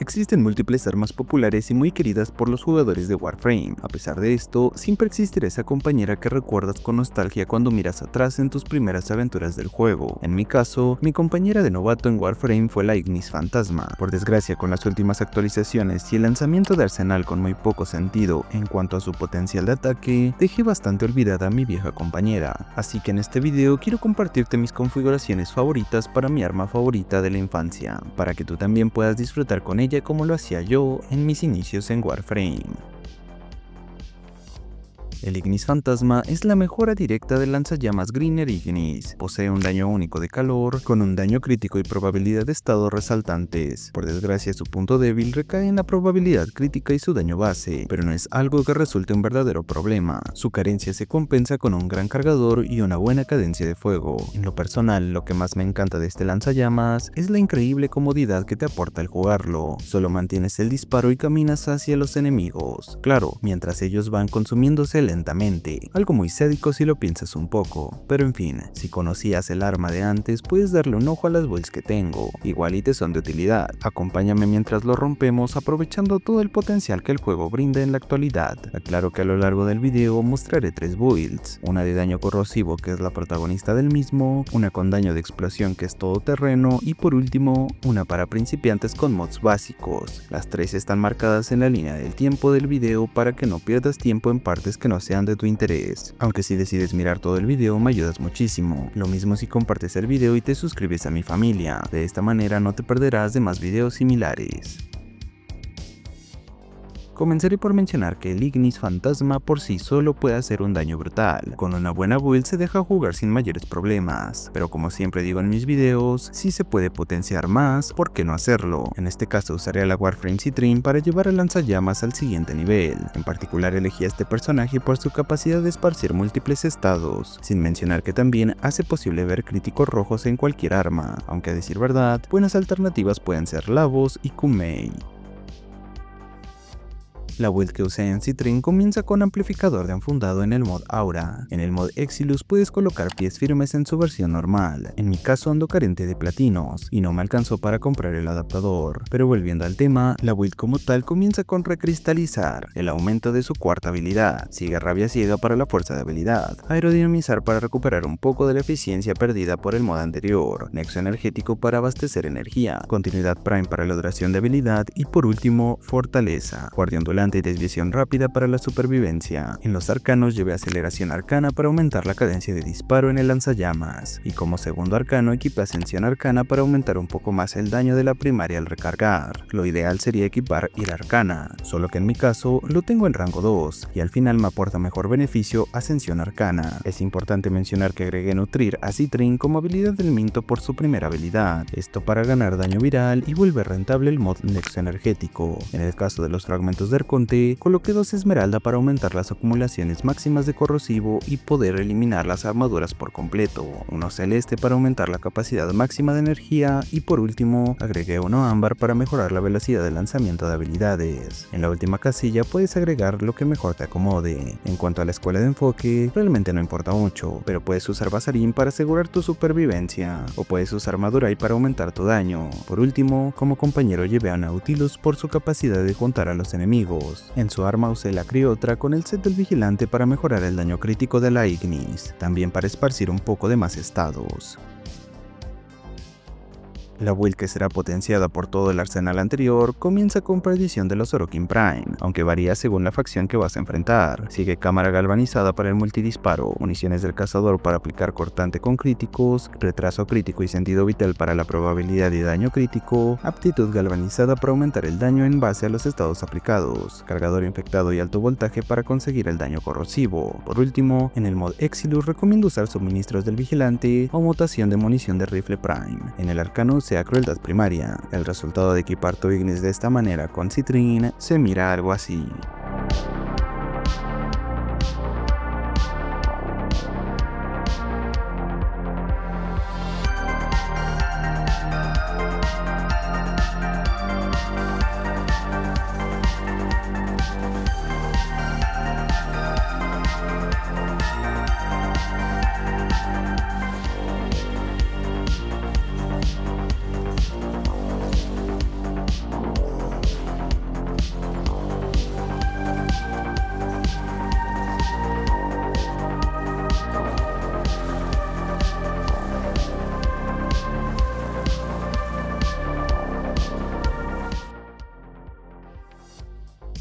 Existen múltiples armas populares y muy queridas por los jugadores de Warframe. A pesar de esto, siempre existirá esa compañera que recuerdas con nostalgia cuando miras atrás en tus primeras aventuras del juego. En mi caso, mi compañera de novato en Warframe fue la Ignis Fantasma. Por desgracia, con las últimas actualizaciones y el lanzamiento de Arsenal con muy poco sentido en cuanto a su potencial de ataque, dejé bastante olvidada a mi vieja compañera. Así que en este video quiero compartirte mis configuraciones favoritas para mi arma favorita de la infancia, para que tú también puedas disfrutar con ella como lo hacía yo en mis inicios en Warframe. El Ignis Fantasma es la mejora directa del lanzallamas Greener Ignis. Posee un daño único de calor, con un daño crítico y probabilidad de estado resaltantes. Por desgracia, su punto débil recae en la probabilidad crítica y su daño base, pero no es algo que resulte un verdadero problema. Su carencia se compensa con un gran cargador y una buena cadencia de fuego. En lo personal, lo que más me encanta de este lanzallamas es la increíble comodidad que te aporta el jugarlo. Solo mantienes el disparo y caminas hacia los enemigos. Claro, mientras ellos van consumiéndose lentamente, algo muy sádico si lo piensas un poco, pero en fin, si conocías el arma de antes puedes darle un ojo a las builds que tengo, igual y te son de utilidad. Acompáñame mientras lo rompemos aprovechando todo el potencial que el juego brinda en la actualidad. Aclaro que a lo largo del video mostraré 3 builds, una de daño corrosivo que es la protagonista del mismo, una con daño de explosión que es todoterreno y por último, una para principiantes con mods básicos. Las 3 están marcadas en la línea del tiempo del video para que no pierdas tiempo en partes que no sean de tu interés, aunque si decides mirar todo el video me ayudas muchísimo. Lo mismo si compartes el video y te suscribes a mi familia, de esta manera no te perderás de más videos similares. Comenzaré por mencionar que el Ignis Fantasma por sí solo puede hacer un daño brutal. Con una buena build se deja jugar sin mayores problemas, pero como siempre digo en mis videos, si se puede potenciar más, ¿por qué no hacerlo? En este caso usaré a la Warframe Citrine para llevar al lanzallamas al siguiente nivel. En particular elegí a este personaje por su capacidad de esparcir múltiples estados, sin mencionar que también hace posible ver críticos rojos en cualquier arma, aunque a decir verdad, buenas alternativas pueden ser Lavos y Kumei. La build que usé en Citrine comienza con amplificador de enfundado en el mod Aura. En el mod Exilus puedes colocar pies firmes en su versión normal. En mi caso ando carente de platinos y no me alcanzó para comprar el adaptador. Pero volviendo al tema, la build como tal comienza con recristalizar, el aumento de su cuarta habilidad, sigue rabia ciega para la fuerza de habilidad, aerodinamizar para recuperar un poco de la eficiencia perdida por el mod anterior, nexo energético para abastecer energía, continuidad prime para la duración de habilidad y por último, fortaleza, guardián ondulante y desviación rápida para la supervivencia. En los arcanos llevé aceleración arcana para aumentar la cadencia de disparo en el lanzallamas, y como segundo arcano equipé ascensión arcana para aumentar un poco más el daño de la primaria al recargar. Lo ideal sería equipar ira arcana, solo que en mi caso lo tengo en rango 2, y al final me aporta mejor beneficio ascensión arcana. Es importante mencionar que agregué nutrir a Citrine como habilidad del Minto por su primera habilidad, esto para ganar daño viral y volver rentable el mod nexo energético. En el caso de los fragmentos de Arconte, coloqué 2 esmeralda para aumentar las acumulaciones máximas de corrosivo y poder eliminar las armaduras por completo, uno celeste para aumentar la capacidad máxima de energía y por último agregué uno ámbar para mejorar la velocidad de lanzamiento de habilidades. En la última casilla puedes agregar lo que mejor te acomode. En cuanto a la escuela de enfoque, realmente no importa mucho, pero puedes usar Basarín para asegurar tu supervivencia, o puedes usar Madurai para aumentar tu daño. Por último, como compañero llevé a Nautilus por su capacidad de juntar a los enemigos. En su arma usé la Criotra con el set del vigilante para mejorar el daño crítico de la Ignis, también para esparcir un poco de más estados. La build que será potenciada por todo el arsenal anterior comienza con perdición de los Orokin Prime, aunque varía según la facción que vas a enfrentar. Sigue cámara galvanizada para el multidisparo, municiones del cazador para aplicar cortante con críticos, retraso crítico y sentido vital para la probabilidad de daño crítico, aptitud galvanizada para aumentar el daño en base a los estados aplicados, cargador infectado y alto voltaje para conseguir el daño corrosivo. Por último, en el mod Exilus recomiendo usar suministros del vigilante o mutación de munición de rifle Prime. En el arcano sea crueldad primaria. El resultado de equipar tu Ignis de esta manera con Citrine se mira algo así.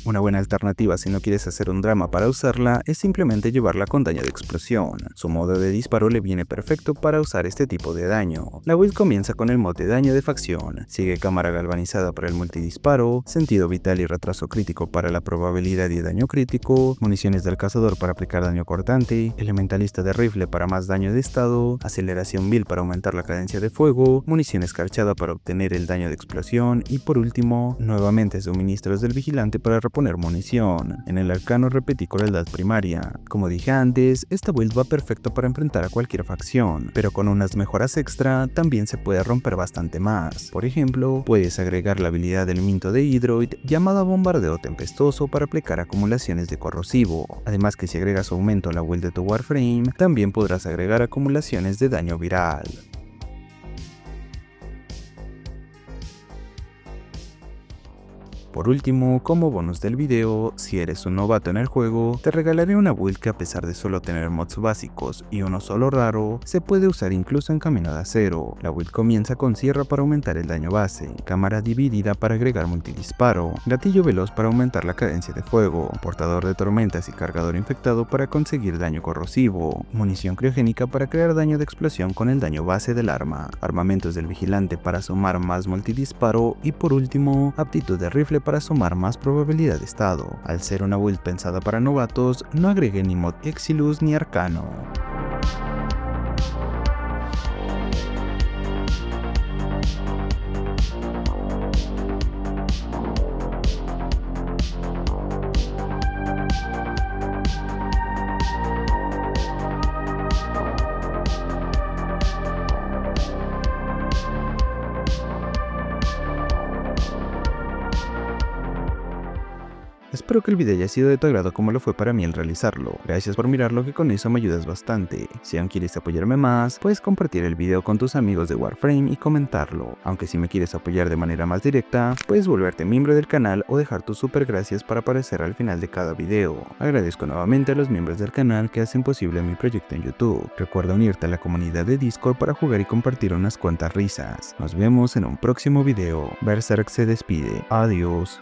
Una buena alternativa si no quieres hacer un drama para usarla es simplemente llevarla con daño de explosión. Su modo de disparo le viene perfecto para usar este tipo de daño. La build comienza con el mod de daño de facción, sigue cámara galvanizada para el multidisparo, sentido vital y retraso crítico para la probabilidad y daño crítico, municiones del cazador para aplicar daño cortante, elementalista de rifle para más daño de estado, aceleración 1000 para aumentar la cadencia de fuego, munición escarchada para obtener el daño de explosión y por último, nuevamente suministros del vigilante para reponer munición. En el arcano repetí crueldad primaria. Como dije antes, esta build va perfecto para enfrentar a cualquier facción, pero con unas mejoras extra también se puede romper bastante más. Por ejemplo, puedes agregar la habilidad del Minto de Hydroid llamada Bombardeo Tempestuoso para aplicar acumulaciones de corrosivo. Además que si agregas aumento a la build de tu Warframe, también podrás agregar acumulaciones de daño viral. Por último, como bonus del video, si eres un novato en el juego, te regalaré una build que a pesar de solo tener mods básicos y uno solo raro, se puede usar incluso en Camino de Acero. La build comienza con sierra para aumentar el daño base, cámara dividida para agregar multidisparo, gatillo veloz para aumentar la cadencia de fuego, portador de tormentas y cargador infectado para conseguir daño corrosivo, munición criogénica para crear daño de explosión con el daño base del arma, armamentos del vigilante para sumar más multidisparo y por último, aptitud de rifle para sumar más probabilidad de estado. Al ser una build pensada para novatos, no agregué ni mod Exilus ni Arcano. Espero que el video haya sido de tu agrado como lo fue para mí el realizarlo. Gracias por mirarlo, que con eso me ayudas bastante. Si aún quieres apoyarme más, puedes compartir el video con tus amigos de Warframe y comentarlo. Aunque si me quieres apoyar de manera más directa, puedes volverte miembro del canal o dejar tus super gracias para aparecer al final de cada video. Agradezco nuevamente a los miembros del canal que hacen posible mi proyecto en YouTube. Recuerda unirte a la comunidad de Discord para jugar y compartir unas cuantas risas. Nos vemos en un próximo video. Berserk se despide. Adiós.